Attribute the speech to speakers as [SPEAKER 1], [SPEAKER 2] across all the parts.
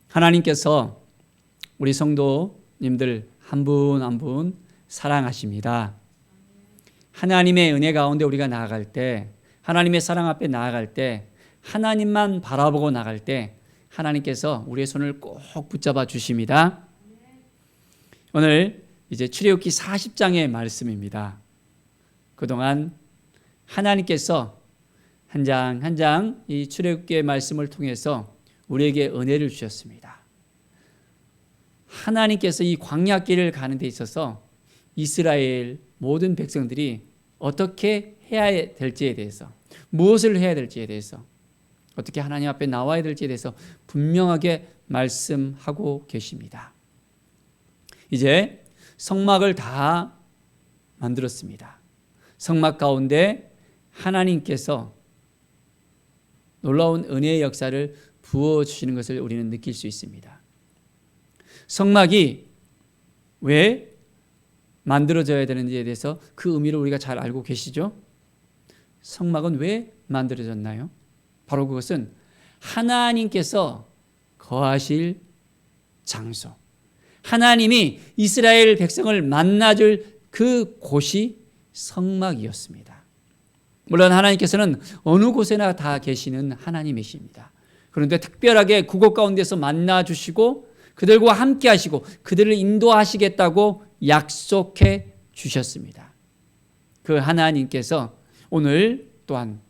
[SPEAKER 1] 하나님께서 우리 성도님들 한 분 한 분 사랑하십니다. 하나님의 은혜 가운데 우리가 나아갈 때, 하나님의 사랑 앞에 나아갈 때, 하나님만 바라보고 나갈 때 하나님께서 우리의 손을 꼭 붙잡아 주십니다. 오늘 이제 출애굽기 40장의 말씀입니다. 그동안 하나님께서 한 장 한 장 이 출애굽기의 말씀을 통해서 우리에게 은혜를 주셨습니다. 하나님께서 이 광야길을 가는 데 있어서 이스라엘 모든 백성들이 어떻게 해야 될지에 대해서, 무엇을 해야 될지에 대해서, 어떻게 하나님 앞에 나와야 될지에 대해서 분명하게 말씀하고 계십니다. 이제 성막을 다 만들었습니다. 성막 가운데 하나님께서 놀라운 은혜의 역사를 부어주시는 것을 우리는 느낄 수 있습니다. 성막이 왜 만들어져야 되는지에 대해서 그 의미를 우리가 잘 알고 계시죠? 성막은 왜 만들어졌나요? 바로 그것은 하나님께서 거하실 장소, 하나님이 이스라엘 백성을 만나줄 그 곳이 성막이었습니다. 물론 하나님께서는 어느 곳에나 다 계시는 하나님이십니다. 그런데 특별하게 그곳 가운데서 만나주시고 그들과 함께 하시고 그들을 인도하시겠다고 약속해 주셨습니다. 그 하나님께서 오늘 또한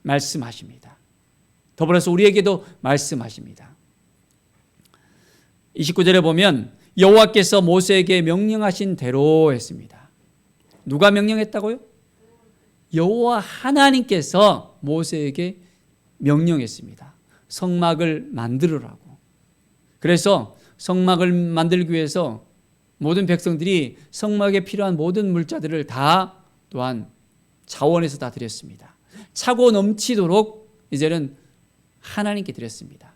[SPEAKER 1] 말씀하십니다. 더불어서 우리에게도 말씀하십니다. 29절에 보면 여호와께서 모세에게 명령하신 대로 했습니다. 누가 명령했다고요? 여호와 하나님께서 모세에게 명령했습니다. 성막을 만들으라고. 그래서 성막을 만들기 위해서 모든 백성들이 성막에 필요한 모든 물자들을 다 또한 자원에서 다 드렸습니다. 차고 넘치도록 이제는 하나님께 드렸습니다.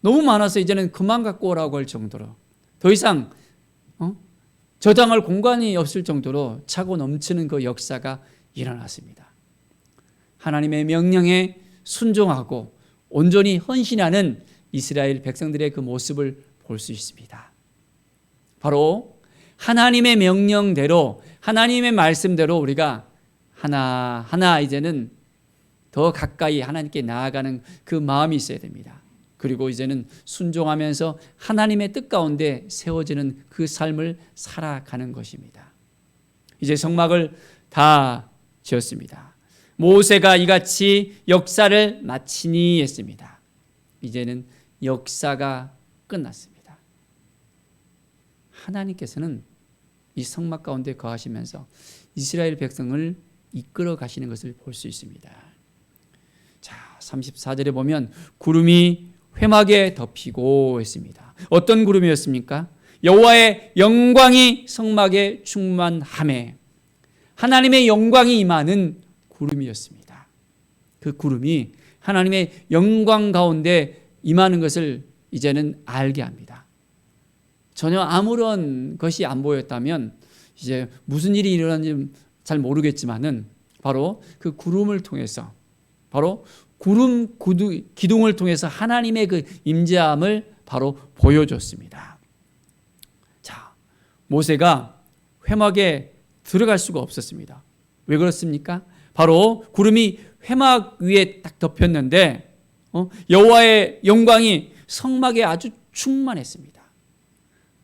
[SPEAKER 1] 너무 많아서 이제는 그만 갖고 오라고 할 정도로 더 이상 저장할 공간이 없을 정도로 차고 넘치는 그 역사가 일어났습니다. 하나님의 명령에 순종하고 온전히 헌신하는 이스라엘 백성들의 그 모습을 볼 수 있습니다. 바로 하나님의 명령대로, 하나님의 말씀대로 우리가 하나하나 이제는 더 가까이 하나님께 나아가는 그 마음이 있어야 됩니다. 그리고 이제는 순종하면서 하나님의 뜻 가운데 세워지는 그 삶을 살아가는 것입니다. 이제 성막을 다 지었습니다. 모세가 이같이 역사를 마치니 했습니다. 이제는 역사가 끝났습니다. 하나님께서는 이 성막 가운데 거하시면서 이스라엘 백성을 이끌어 가시는 것을 볼 수 있습니다. 자, 34절에 보면 구름이 회막에 덮이고 했습니다. 어떤 구름이었습니까? 여호와의 영광이 성막에 충만하매 하나님의 영광이 임하는 구름이었습니다. 그 구름이 하나님의 영광 가운데 임하는 것을 이제는 알게 합니다. 전혀 아무런 것이 안 보였다면 이제 무슨 일이 일어났는지 잘 모르겠지만은 바로 그 구름을 통해서, 바로 구름 기둥을 통해서 하나님의 그 임재함을 바로 보여줬습니다. 자, 모세가 회막에 들어갈 수가 없었습니다. 왜 그렇습니까? 바로 구름이 회막 위에 딱 덮였는데 여호와의 영광이 성막에 아주 충만했습니다.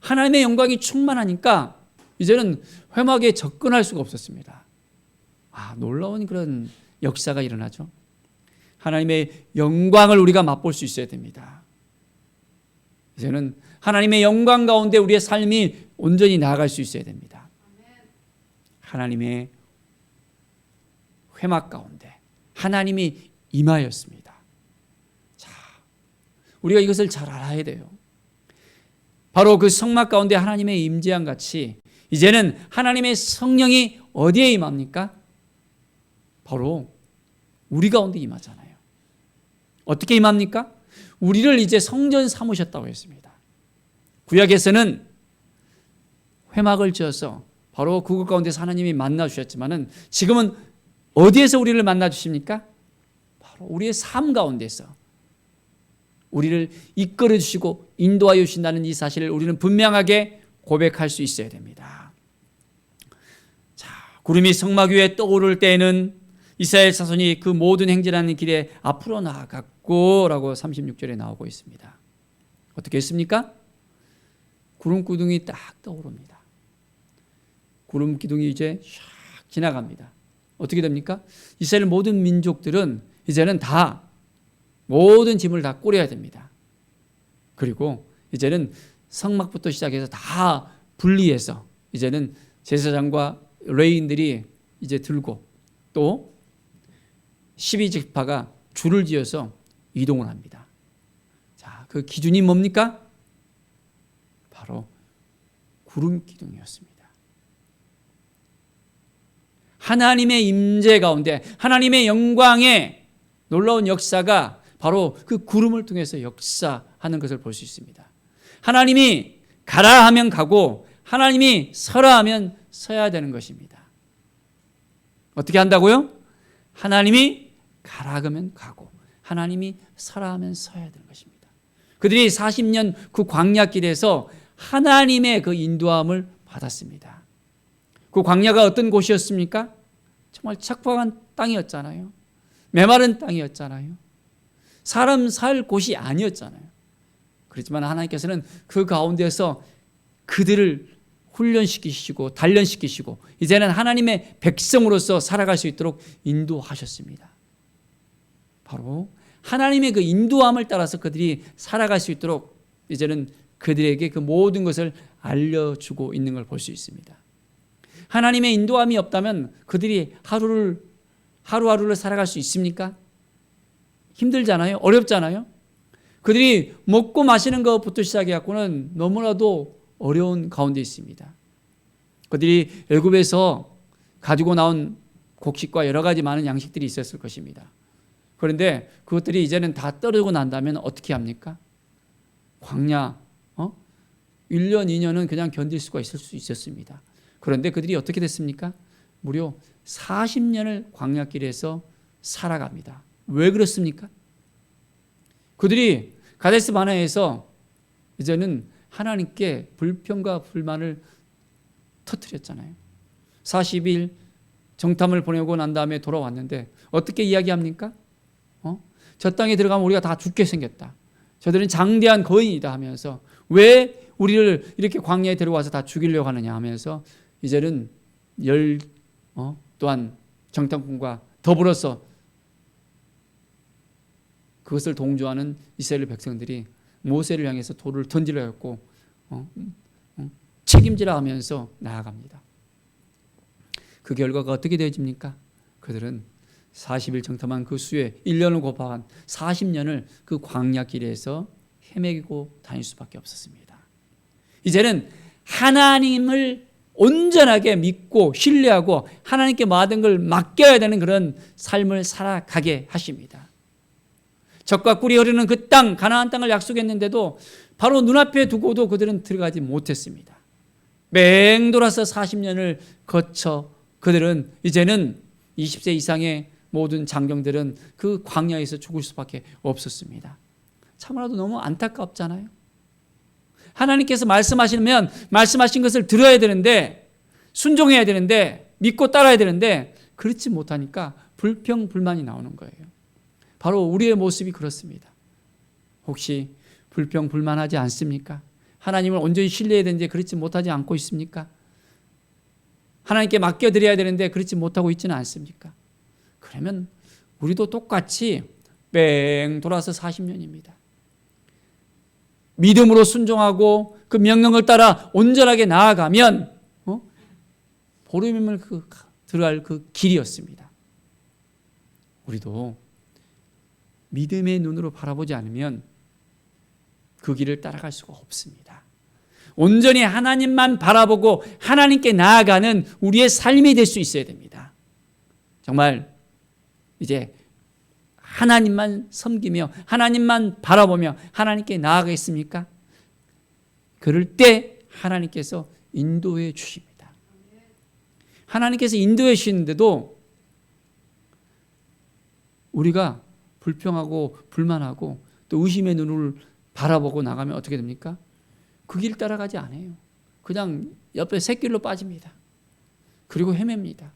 [SPEAKER 1] 하나님의 영광이 충만하니까 이제는 회막에 접근할 수가 없었습니다. 놀라운 그런 역사가 일어나죠. 하나님의 영광을 우리가 맛볼 수 있어야 됩니다. 이제는 하나님의 영광 가운데 우리의 삶이 온전히 나아갈 수 있어야 됩니다. 하나님의 회막 가운데 하나님이 임하였습니다. 자, 우리가 이것을 잘 알아야 돼요. 바로 그 성막 가운데 하나님의 임재함 같이 이제는 하나님의 성령이 어디에 임합니까? 바로 우리 가운데 임하잖아요. 어떻게 임합니까? 우리를 이제 성전 삼으셨다고 했습니다. 구약에서는 회막을 지어서 바로 그것 가운데서 하나님이 만나 주셨지만은 지금은 어디에서 우리를 만나 주십니까? 바로 우리의 삶 가운데서, 우리를 이끌어 주시고 인도하여 주신다는 이 사실을 우리는 분명하게 고백할 수 있어야 됩니다. 자, 구름이 성막 위에 떠오를 때에는 이스라엘 자손이 그 모든 행진하는 길에 앞으로 나아갔고 라고 36절에 나오고 있습니다. 어떻게 했습니까? 구름 기둥이 딱 떠오릅니다. 구름 기둥이 이제 샥 지나갑니다. 어떻게 됩니까? 이스라엘 모든 민족들은 이제는 다 모든 짐을 다 꾸려야 됩니다. 그리고 이제는 성막부터 시작해서 다 분리해서 이제는 제사장과 레위인들이 이제 들고 또 12지파가 줄을 지어서 이동을 합니다. 자, 그 기준이 뭡니까? 바로 구름 기둥이었습니다. 하나님의 임재 가운데 하나님의 영광의 놀라운 역사가 바로 그 구름을 통해서 역사하는 것을 볼 수 있습니다. 하나님이 가라 하면 가고 하나님이 서라 하면 서야 되는 것입니다. 어떻게 한다고요? 하나님이 가라 하면 가고 하나님이 서라 하면 서야 되는 것입니다. 그들이 40년 그 광야길에서 하나님의 그 인도함을 받았습니다. 그 광야가 어떤 곳이었습니까? 정말 척박한 땅이었잖아요. 메마른 땅이었잖아요. 사람 살 곳이 아니었잖아요. 그렇지만 하나님께서는 그 가운데서 그들을 훈련시키시고 단련시키시고 이제는 하나님의 백성으로서 살아갈 수 있도록 인도하셨습니다. 바로 하나님의 그 인도함을 따라서 그들이 살아갈 수 있도록 이제는 그들에게 그 모든 것을 알려주고 있는 걸 볼 수 있습니다. 하나님의 인도함이 없다면 그들이 하루하루를 살아갈 수 있습니까? 힘들잖아요. 어렵잖아요. 그들이 먹고 마시는 것부터 시작해갖고는 너무나도 어려운 가운데 있습니다. 그들이 애굽에서 가지고 나온 곡식과 여러 가지 많은 양식들이 있었을 것입니다. 그런데 그것들이 이제는 다 떨어지고 난다면 어떻게 합니까? 광야 1년, 2년은 그냥 견딜 수가 있을 수 있었습니다. 그런데 그들이 어떻게 됐습니까? 무려 40년을 광야길에서 살아갑니다. 왜 그렇습니까? 그들이 가데스 바네아에서 이제는 하나님께 불평과 불만을 터뜨렸잖아요. 40일 정탐을 보내고 난 다음에 돌아왔는데 어떻게 이야기합니까? 저 땅에 들어가면 우리가 다 죽게 생겼다. 저들은 장대한 거인이다 하면서 왜 우리를 이렇게 광야에 데려와서 다 죽이려고 하느냐 하면서 이제는 또한 정탐꾼과 더불어서 그것을 동조하는 이스라엘 백성들이 모세를 향해서 돌을 던지려 했고 책임지라 하면서 나아갑니다. 그 결과가 어떻게 되어집니까? 그들은 40일 정탐한 그 수에 1년을 곱한 40년을 그 광야길에서 헤매고 다닐 수밖에 없었습니다. 이제는 하나님을 온전하게 믿고 신뢰하고 하나님께 모든 걸 맡겨야 되는 그런 삶을 살아가게 하십니다. 젖과 꿀이 흐르는 그 땅, 가나안 땅을 약속했는데도 바로 눈앞에 두고도 그들은 들어가지 못했습니다. 맹돌아서 40년을 거쳐 그들은 이제는 20세 이상의 모든 장정들은 그 광야에서 죽을 수밖에 없었습니다. 참으로도 너무 안타깝잖아요. 하나님께서 말씀하시면 말씀하신 것을 들어야 되는데 순종해야 되는데 믿고 따라야 되는데 그렇지 못하니까 불평불만이 나오는 거예요. 바로 우리의 모습이 그렇습니다. 혹시 불평불만하지 않습니까? 하나님을 온전히 신뢰해야 되는데 그렇지 못하지 않고 있습니까? 하나님께 맡겨드려야 되는데 그렇지 못하고 있지는 않습니까? 그러면 우리도 똑같이 뺑 돌아서 40년입니다. 믿음으로 순종하고 그 명령을 따라 온전하게 나아가면 보름임을 들어갈 그 길이었습니다. 우리도 믿음의 눈으로 바라보지 않으면 그 길을 따라갈 수가 없습니다. 온전히 하나님만 바라보고 하나님께 나아가는 우리의 삶이 될 수 있어야 됩니다. 정말 이제 하나님만 섬기며 하나님만 바라보며 하나님께 나아가겠습니까? 그럴 때 하나님께서 인도해 주십니다. 하나님께서 인도해 주시는데도 우리가 불평하고 불만하고 또 의심의 눈을 바라보고 나가면 어떻게 됩니까? 그 길 따라가지 않아요. 그냥 옆에 샛길로 빠집니다. 그리고 헤맵니다.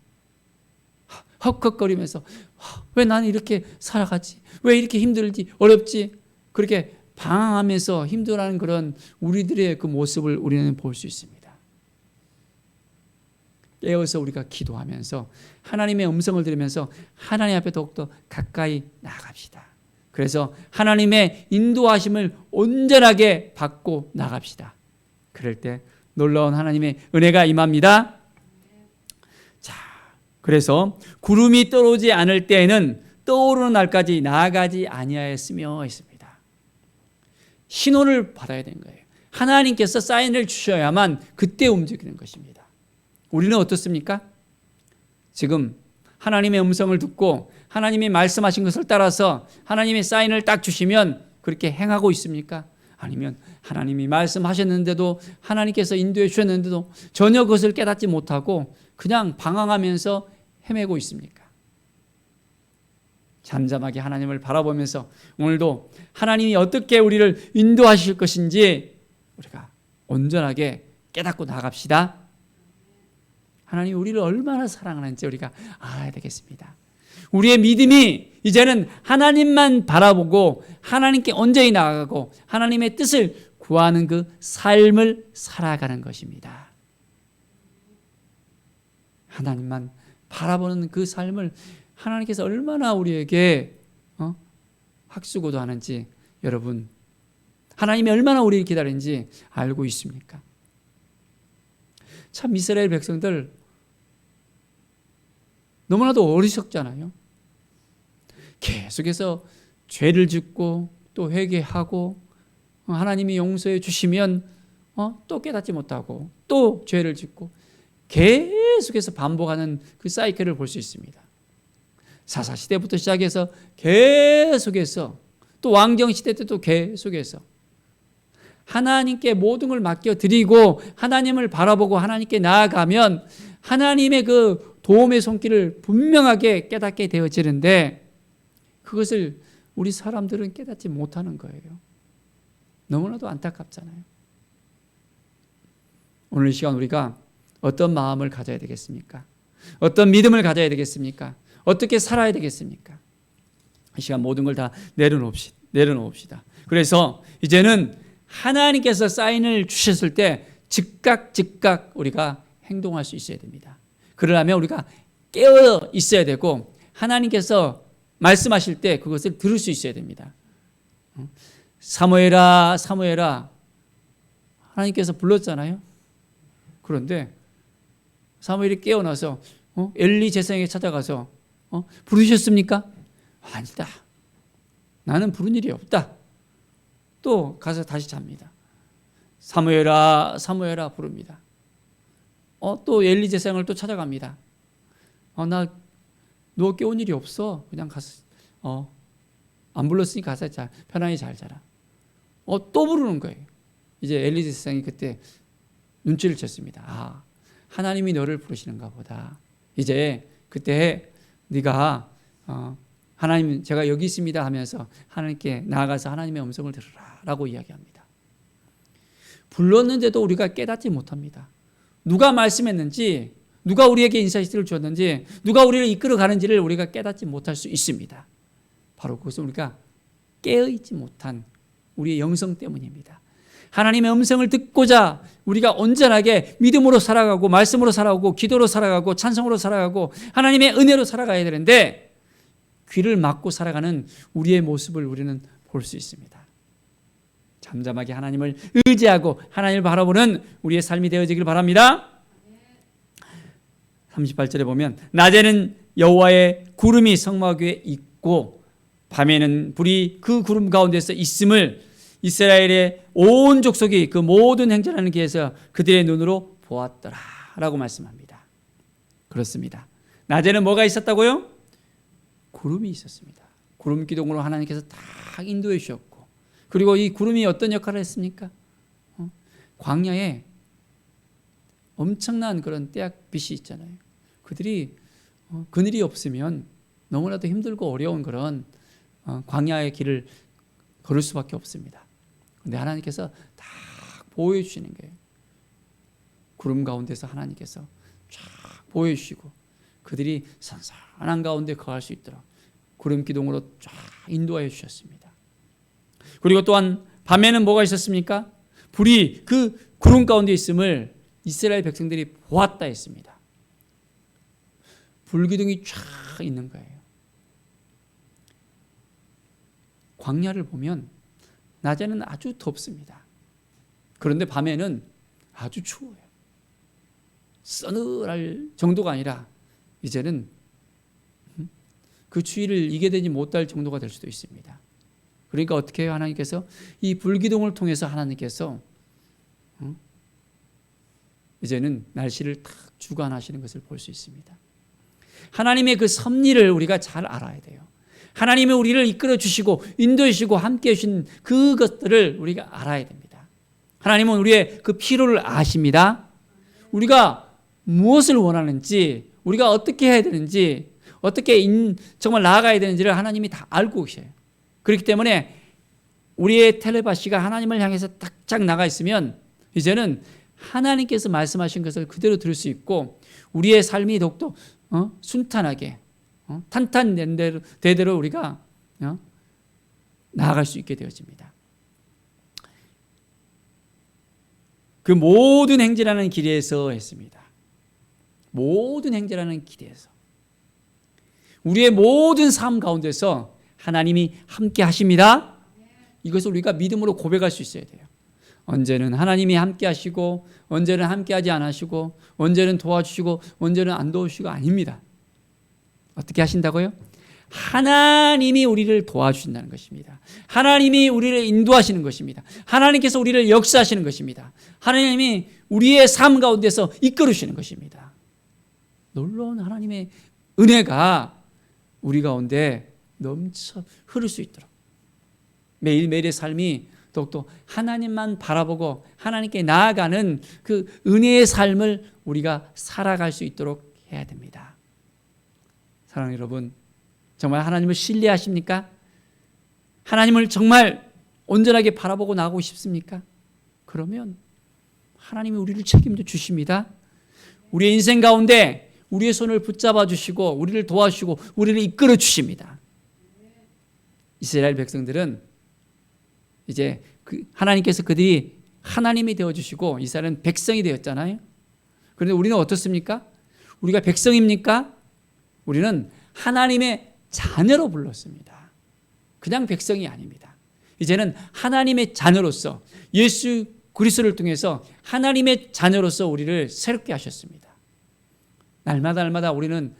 [SPEAKER 1] 헉헉거리면서 왜 나는 이렇게 살아가지? 왜 이렇게 힘들지? 어렵지? 그렇게 방황하면서 힘들어하는 그런 우리들의 그 모습을 우리는 볼 수 있습니다. 깨어서 우리가 기도하면서 하나님의 음성을 들으면서 하나님 앞에 더욱더 가까이 나아갑시다. 그래서 하나님의 인도하심을 온전하게 받고 나갑시다. 그럴 때 놀라운 하나님의 은혜가 임합니다. 자, 그래서 구름이 떠오르지 않을 때에는 떠오르는 날까지 나아가지 아니하였으며 했습니다. 신호를 받아야 되는 거예요. 하나님께서 사인을 주셔야만 그때 움직이는 것입니다. 우리는 어떻습니까? 지금 하나님의 음성을 듣고 하나님이 말씀하신 것을 따라서 하나님의 사인을 딱 주시면 그렇게 행하고 있습니까? 아니면 하나님이 말씀하셨는데도 하나님께서 인도해 주셨는데도 전혀 그것을 깨닫지 못하고 그냥 방황하면서 헤매고 있습니까? 잠잠하게 하나님을 바라보면서 오늘도 하나님이 어떻게 우리를 인도하실 것인지 우리가 온전하게 깨닫고 나갑시다. 하나님이 우리를 얼마나 사랑하는지 우리가 알아야 되겠습니다. 우리의 믿음이 이제는 하나님만 바라보고 하나님께 온전히 나아가고 하나님의 뜻을 구하는 그 삶을 살아가는 것입니다. 하나님만 바라보는 그 삶을 하나님께서 얼마나 우리에게 학수고도 하는지 여러분, 하나님이 얼마나 우리를 기다리는지 알고 있습니까? 참 이스라엘 백성들 너무나도 어리석잖아요. 계속해서 죄를 짓고 또 회개하고 하나님이 용서해 주시면 또 깨닫지 못하고 또 죄를 짓고 계속해서 반복하는 그 사이클을 볼 수 있습니다. 사사시대부터 시작해서 계속해서 또 왕정시대 때도 계속해서 하나님께 모든 걸 맡겨드리고 하나님을 바라보고 하나님께 나아가면 하나님의 그 도움의 손길을 분명하게 깨닫게 되어지는데 그것을 우리 사람들은 깨닫지 못하는 거예요. 너무나도 안타깝잖아요. 오늘 이 시간 우리가 어떤 마음을 가져야 되겠습니까? 어떤 믿음을 가져야 되겠습니까? 어떻게 살아야 되겠습니까? 이 시간 모든 걸 다 내려놓읍시다. 그래서 이제는 하나님께서 사인을 주셨을 때 즉각 우리가 행동할 수 있어야 됩니다. 그러려면 우리가 깨어 있어야 되고 하나님께서 말씀하실 때 그것을 들을 수 있어야 됩니다. 사무엘아 하나님께서 불렀잖아요. 그런데 사무엘이 깨어나서 엘리 제사장에게 찾아가서 부르셨습니까? 아니다. 나는 부른 일이 없다. 또 가서 다시 잡니다. 사무엘아 부릅니다. 또 엘리 제사장을 또 찾아갑니다. 나 너 깨운 일이 없어. 그냥 가서 안 불렀으니까 가서 편안히 잘 자라. 또 부르는 거예요. 이제 엘리 제사장이 그때 눈치를 챘습니다. 하나님이 너를 부르시는가 보다. 이제 그때 네가 하나님 제가 여기 있습니다 하면서 하나님께 나아가서 하나님의 음성을 들으라 라고 이야기합니다. 불렀는데도 우리가 깨닫지 못합니다. 누가 말씀했는지, 누가 우리에게 인사이트를 주었는지, 누가 우리를 이끌어 가는지를 우리가 깨닫지 못할 수 있습니다. 바로 그것은 우리가 깨어있지 못한 우리의 영성 때문입니다. 하나님의 음성을 듣고자 우리가 온전하게 믿음으로 살아가고 말씀으로 살아가고 기도로 살아가고 찬송으로 살아가고 하나님의 은혜로 살아가야 되는데 귀를 막고 살아가는 우리의 모습을 우리는 볼 수 있습니다. 잠잠하게 하나님을 의지하고 하나님을 바라보는 우리의 삶이 되어지길 바랍니다. 38절에 보면 낮에는 여호와의 구름이 성막 위에 있고 밤에는 불이 그 구름 가운데서 있음을 이스라엘의 온 족속이 그 모든 행전하는 길에서 그들의 눈으로 보았더라 라고 말씀합니다. 그렇습니다. 낮에는 뭐가 있었다고요? 구름이 있었습니다. 구름 기둥으로 하나님께서 딱 인도해 주셨고 그리고 이 구름이 어떤 역할을 했습니까? 광야에 엄청난 그런 떼약빛이 있잖아요. 그들이 그늘이 없으면 너무나도 힘들고 어려운 그런 광야의 길을 걸을 수밖에 없습니다. 그런데 하나님께서 다 보호해 주시는 거예요. 구름 가운데서 하나님께서 쫙 보호해 주시고 그들이 선선한 가운데 거할 수 있도록 구름 기둥으로 쫙 인도하여 주셨습니다. 그리고 또한 밤에는 뭐가 있었습니까? 불이 그 구름 가운데 있음을 이스라엘 백성들이 보았다 했습니다. 불기둥이 쫙 있는 거예요. 광야를 보면 낮에는 아주 덥습니다. 그런데 밤에는 아주 추워요. 서늘할 정도가 아니라 이제는 그 추위를 이겨내지 못할 정도가 될 수도 있습니다. 그러니까 어떻게 해요? 하나님께서 이 불기둥을 통해서 하나님께서 이제는 날씨를 탁 주관하시는 것을 볼 수 있습니다. 하나님의 그 섭리를 우리가 잘 알아야 돼요. 하나님이 우리를 이끌어 주시고 인도해 주시고 함께해 주신 그것들을 우리가 알아야 됩니다. 하나님은 우리의 그 필요를 아십니다. 우리가 무엇을 원하는지, 우리가 어떻게 해야 되는지, 어떻게 정말 나아가야 되는지를 하나님이 다 알고 계셔요. 그렇기 때문에 우리의 텔레파시가 하나님을 향해서 딱딱 나가 있으면 이제는 하나님께서 말씀하신 것을 그대로 들을 수 있고 우리의 삶이 더욱더 순탄하게 탄탄대대로 우리가 나아갈 수 있게 되어집니다. 그 모든 행제라는 길에서 했습니다. 모든 행제라는 길에서 우리의 모든 삶 가운데서 하나님이 함께 하십니다. 이것을 우리가 믿음으로 고백할 수 있어야 돼요. 언제는 하나님이 함께 하시고 언제는 함께 하지 않으시고 언제는 도와주시고 언제는 안 도와주시고 아닙니다. 어떻게 하신다고요? 하나님이 우리를 도와주신다는 것입니다. 하나님이 우리를 인도하시는 것입니다. 하나님께서 우리를 역사하시는 것입니다. 하나님이 우리의 삶 가운데서 이끌으시는 것입니다. 놀라운 하나님의 은혜가 우리 가운데 넘쳐 흐를 수 있도록 매일매일의 삶이 더욱더 하나님만 바라보고 하나님께 나아가는 그 은혜의 삶을 우리가 살아갈 수 있도록 해야 됩니다. 사랑하는 여러분, 정말 하나님을 신뢰하십니까? 하나님을 정말 온전하게 바라보고 나가고 싶습니까? 그러면 하나님이 우리를 책임져 주십니다. 우리의 인생 가운데 우리의 손을 붙잡아 주시고 우리를 도와주시고 우리를 이끌어 주십니다. 이스라엘 백성들은 이제 하나님께서 그들이 하나님이 되어주시고 이스라엘은 백성이 되었잖아요. 그런데 우리는 어떻습니까? 우리가 백성입니까? 우리는 하나님의 자녀로 불렀습니다. 그냥 백성이 아닙니다. 이제는 하나님의 자녀로서 예수 그리스도를 통해서 하나님의 자녀로서 우리를 새롭게 하셨습니다. 날마다 우리는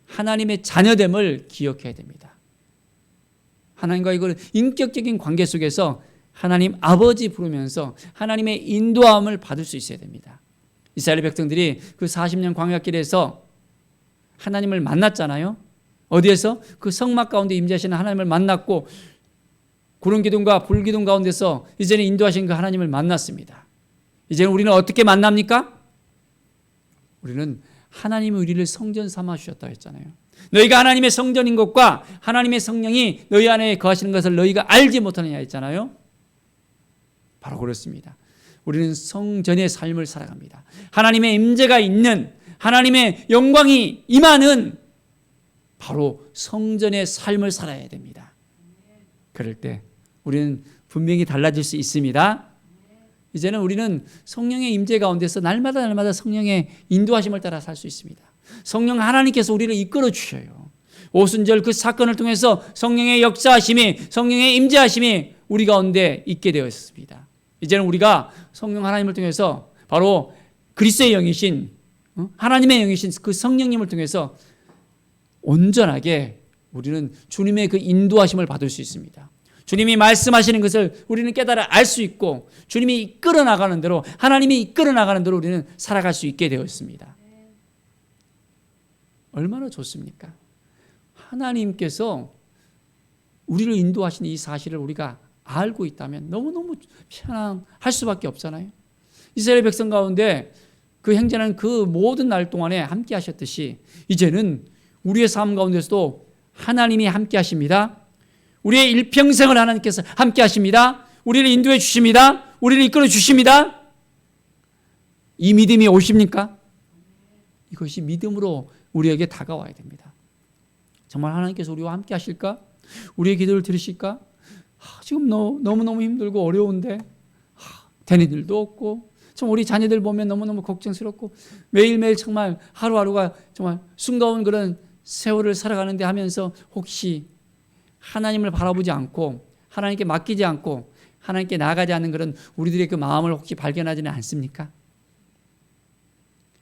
[SPEAKER 1] 하나님의 자녀됨을 기억해야 됩니다. 하나님과 이걸 인격적인 관계 속에서 하나님 아버지 부르면서 하나님의 인도함을 받을 수 있어야 됩니다. 이스라엘 백성들이 그 40년 광야길에서 하나님을 만났잖아요. 어디에서? 그 성막 가운데 임재하시는 하나님을 만났고 구름 기둥과 불 기둥 가운데서 이제는 인도하신 그 하나님을 만났습니다. 이제는 우리는 어떻게 만납니까? 우리는 하나님이 우리를 성전 삼아 주셨다 했잖아요. 너희가 하나님의 성전인 것과 하나님의 성령이 너희 안에 거하시는 것을 너희가 알지 못하느냐 했잖아요. 바로 그렇습니다. 우리는 성전의 삶을 살아갑니다. 하나님의 임재가 있는 하나님의 영광이 임하는 바로 성전의 삶을 살아야 됩니다. 그럴 때 우리는 분명히 달라질 수 있습니다. 이제는 우리는 성령의 임재 가운데서 날마다 성령의 인도하심을 따라 살 수 있습니다. 성령 하나님께서 우리를 이끌어 주셔요. 오순절 그 사건을 통해서 성령의 역사하심이 성령의 임재하심이 우리 가운데 있게 되었습니다. 이제는 우리가 성령 하나님을 통해서 바로 그리스도의 영이신 하나님의 영이신 그 성령님을 통해서 온전하게 우리는 주님의 그 인도하심을 받을 수 있습니다. 주님이 말씀하시는 것을 우리는 깨달아 알 수 있고 주님이 이끌어 나가는 대로 하나님이 이끌어 나가는 대로 우리는 살아갈 수 있게 되어 있습니다. 얼마나 좋습니까? 하나님께서 우리를 인도하시는 이 사실을 우리가 알고 있다면 너무너무 편안할 수밖에 없잖아요. 이스라엘 백성 가운데 그 행전하는 그 모든 날 동안에 함께 하셨듯이 이제는 우리의 삶 가운데서도 하나님이 함께 하십니다. 우리의 일평생을 하나님께서 함께 하십니다. 우리를 인도해 주십니다. 우리를 이끌어 주십니다. 이 믿음이 오십니까? 이것이 믿음으로 우리에게 다가와야 됩니다. 정말 하나님께서 우리와 함께 하실까? 우리의 기도를 들으실까? 지금 너무너무 힘들고 어려운데 되는 일도 없고 참 우리 자녀들 보면 너무너무 걱정스럽고 매일매일 정말 하루하루가 정말 숨가운 그런 세월을 살아가는데 하면서 혹시 하나님을 바라보지 않고 하나님께 맡기지 않고 하나님께 나아가지 않는 그런 우리들의 그 마음을 혹시 발견하지는 않습니까?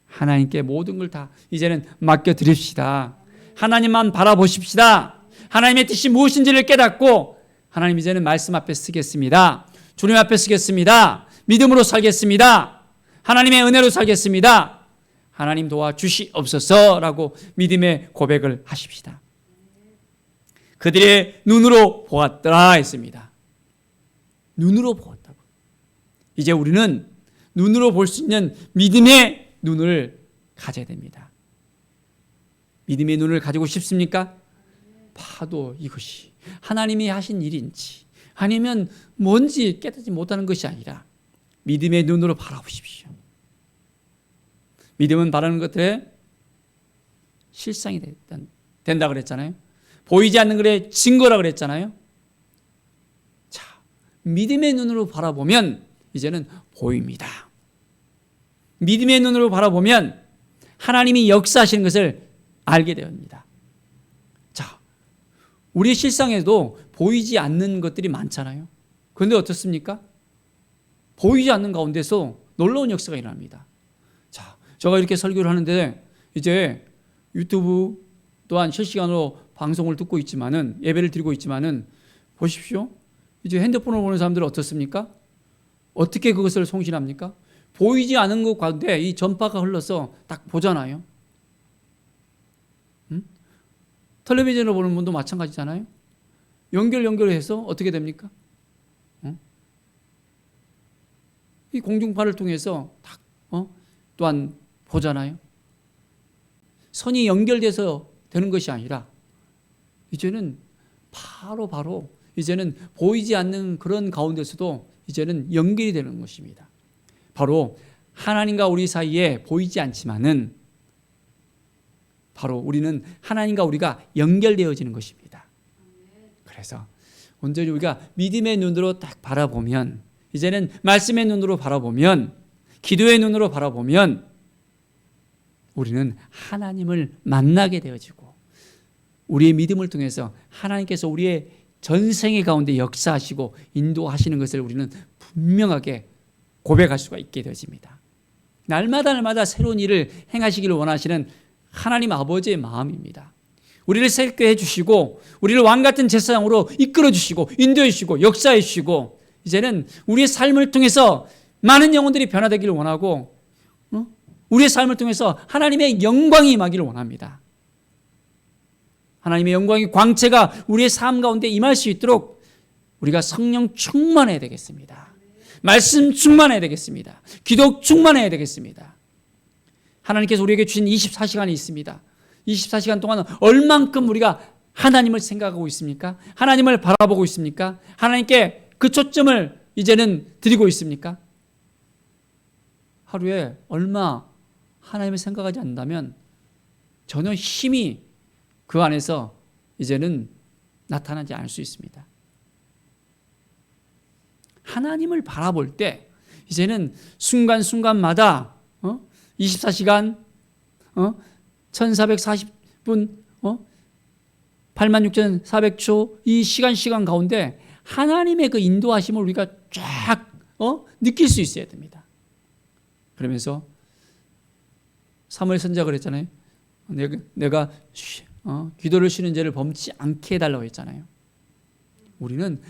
[SPEAKER 1] 하나님께 모든 걸 다 이제는 맡겨드립시다. 하나님만 바라보십시다. 하나님의 뜻이 무엇인지를 깨닫고 하나님 이제는 말씀 앞에 쓰겠습니다. 주님 앞에 쓰겠습니다. 믿음으로 살겠습니다. 하나님의 은혜로 살겠습니다. 하나님 도와주시옵소서라고 믿음의 고백을 하십시다. 그들의 눈으로 보았더라 했습니다. 눈으로 보았다고. 이제 우리는 눈으로 볼 수 있는 믿음의 눈을 가져야 됩니다. 믿음의 눈을 가지고 싶습니까? 봐도 이것이 하나님이 하신 일인지 아니면 뭔지 깨닫지 못하는 것이 아니라 믿음의 눈으로 바라보십시오. 믿음은 바라는 것들의 실상이 된다 그랬잖아요. 보이지 않는 것의 증거라 그랬잖아요. 자, 믿음의 눈으로 바라보면 이제는 보입니다. 믿음의 눈으로 바라보면 하나님이 역사하시는 것을 알게 됩니다. 자, 우리 실상에도 보이지 않는 것들이 많잖아요. 그런데 어떻습니까? 보이지 않는 가운데서 놀라운 역사가 일어납니다. 자, 제가 이렇게 설교를 하는데 이제 유튜브 또한 실시간으로 방송을 듣고 있지만은 예배를 드리고 있지만은 보십시오. 이제 핸드폰을 보는 사람들은 어떻습니까? 어떻게 그것을 송신합니까? 보이지 않은 것 가운데 이 전파가 흘러서 딱 보잖아요. 텔레비전을 보는 분도 마찬가지잖아요. 연결해서 어떻게 됩니까? 이 공중파를 통해서 딱 또한 보잖아요. 선이 연결돼서 되는 것이 아니라 이제는 바로 이제는 보이지 않는 그런 가운데서도 이제는 연결이 되는 것입니다. 바로 하나님과 우리 사이에 보이지 않지만은 바로 우리는 하나님과 우리가 연결되어지는 것입니다. 그래서 온전히 우리가 믿음의 눈으로 딱 바라보면 이제는 말씀의 눈으로 바라보면 기도의 눈으로 바라보면 우리는 하나님을 만나게 되어지고 우리의 믿음을 통해서 하나님께서 우리의 전생의 가운데 역사하시고 인도하시는 것을 우리는 분명하게 고백할 수가 있게 되어집니다. 날마다 새로운 일을 행하시기를 원하시는 하나님 아버지의 마음입니다. 우리를 새롭게 해주시고 우리를 왕같은 제사장으로 이끌어 주시고 인도해 주시고 역사해 주시고 이제는 우리의 삶을 통해서 많은 영혼들이 변화되기를 원하고 우리의 삶을 통해서 하나님의 영광이 임하기를 원합니다. 하나님의 영광의 광채가 우리의 삶 가운데 임할 수 있도록 우리가 성령 충만해야 되겠습니다. 말씀 충만해야 되겠습니다. 기도 충만해야 되겠습니다. 하나님께서 우리에게 주신 24시간이 있습니다. 24시간 동안 얼만큼 우리가 하나님을 생각하고 있습니까? 하나님을 바라보고 있습니까? 하나님께 그 초점을 이제는 드리고 있습니까? 하루에 얼마 하나님을 생각하지 않는다면 전혀 힘이 그 안에서 이제는 나타나지 않을 수 있습니다. 하나님을 바라볼 때 이제는 순간순간마다 24시간 1440분 86,400초 이 시간 가운데 하나님의 그 인도하심을 우리가 쫙 느낄 수 있어야 됩니다. 그러면서 사무엘 선지자가 그랬잖아요. 내가 기도를 쉬는 죄를 범치 않게 해달라고 했잖아요. 우리는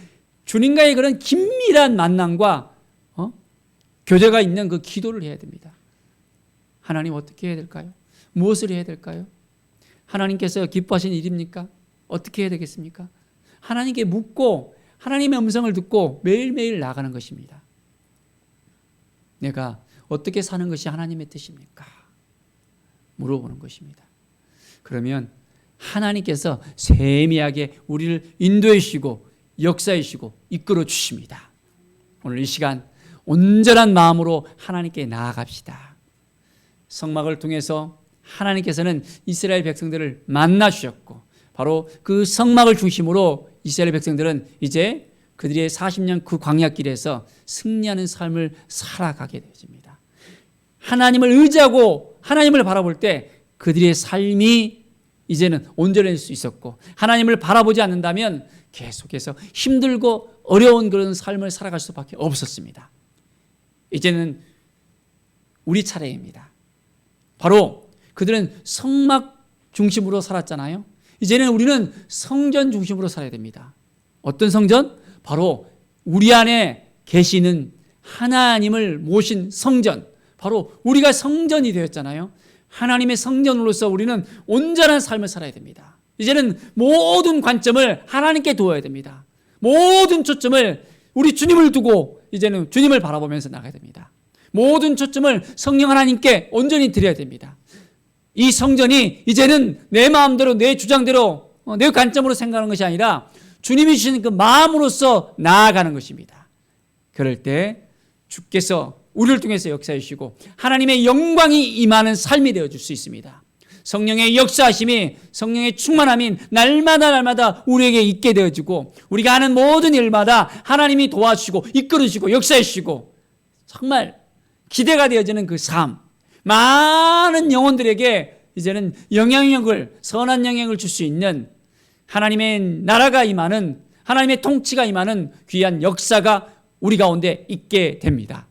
[SPEAKER 1] 주님과의 그런 긴밀한 만남과 교제가 있는 그 기도를 해야 됩니다. 하나님 어떻게 해야 될까요? 무엇을 해야 될까요? 하나님께서 기뻐하신 일입니까? 어떻게 해야 되겠습니까? 하나님께 묻고 하나님의 음성을 듣고 매일매일 나가는 것입니다. 내가 어떻게 사는 것이 하나님의 뜻입니까? 물어보는 것입니다. 그러면 하나님께서 세미하게 우리를 인도해 주시고 역사해 주시고 이끌어 주십니다. 오늘 이 시간 온전한 마음으로 하나님께 나아갑시다. 성막을 통해서 하나님께서는 이스라엘 백성들을 만나 주셨고 바로 그 성막을 중심으로 이스라엘 백성들은 이제 그들의 40년 그 광야길에서 승리하는 삶을 살아가게 되어집니다. 하나님을 의지하고 하나님을 바라볼 때 그들의 삶이 이제는 온전해질 수 있었고, 하나님을 바라보지 않는다면 계속해서 힘들고 어려운 그런 삶을 살아갈 수밖에 없었습니다. 이제는 우리 차례입니다. 바로 그들은 성막 중심으로 살았잖아요. 이제는 우리는 성전 중심으로 살아야 됩니다. 어떤 성전? 바로 우리 안에 계시는 하나님을 모신 성전, 바로 우리가 성전이 되었잖아요. 하나님의 성전으로서 우리는 온전한 삶을 살아야 됩니다. 이제는 모든 관점을 하나님께 두어야 됩니다. 모든 초점을 우리 주님을 두고 이제는 주님을 바라보면서 나가야 됩니다. 모든 초점을 성령 하나님께 온전히 드려야 됩니다. 이 성전이 이제는 내 마음대로 내 주장대로 내 관점으로 생각하는 것이 아니라 주님이 주시는 그 마음으로서 나아가는 것입니다. 그럴 때 주께서 우리를 통해서 역사해 주시고 하나님의 영광이 임하는 삶이 되어줄 수 있습니다. 성령의 역사하심이, 성령의 충만함이 날마다 우리에게 있게 되어지고 우리가 하는 모든 일마다 하나님이 도와주시고 이끌어주시고 역사해 주시고 정말 기대가 되어지는 그 삶, 많은 영혼들에게 이제는 영향력을, 선한 영향을 줄 수 있는 하나님의 나라가 임하는, 하나님의 통치가 임하는 귀한 역사가 우리 가운데 있게 됩니다.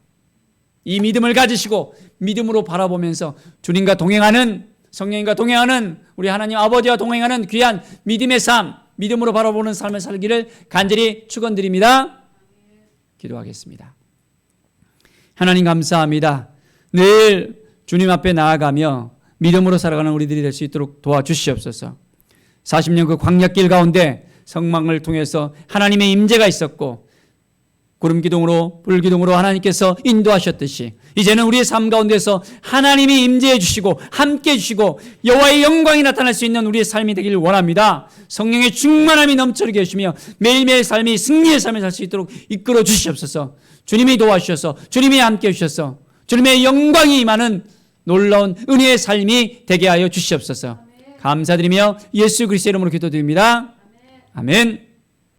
[SPEAKER 1] 이 믿음을 가지시고 믿음으로 바라보면서 주님과 동행하는, 성령님과 동행하는, 우리 하나님 아버지와 동행하는 귀한 믿음의 삶, 믿음으로 바라보는 삶을 살기를 간절히 축원드립니다. 기도하겠습니다. 하나님 감사합니다. 늘 주님 앞에 나아가며 믿음으로 살아가는 우리들이 될 수 있도록 도와주시옵소서. 40년 그 광야길 가운데 성막을 통해서 하나님의 임재가 있었고 구름기둥으로 불기둥으로 하나님께서 인도하셨듯이 이제는 우리의 삶 가운데서 하나님이 임재해 주시고 함께 해 주시고 여호와의 영광이 나타날 수 있는 우리의 삶이 되기를 원합니다. 성령의 충만함이 넘쳐나게 해주시며 매일매일 삶이 승리의 삶을 살 수 있도록 이끌어 주시옵소서. 주님이 도와주셔서 주님이 함께 해주셔서 주님의 영광이 임하는 놀라운 은혜의 삶이 되게 하여 주시옵소서. 감사드리며 예수 그리스도의 이름으로 기도드립니다. 아멘.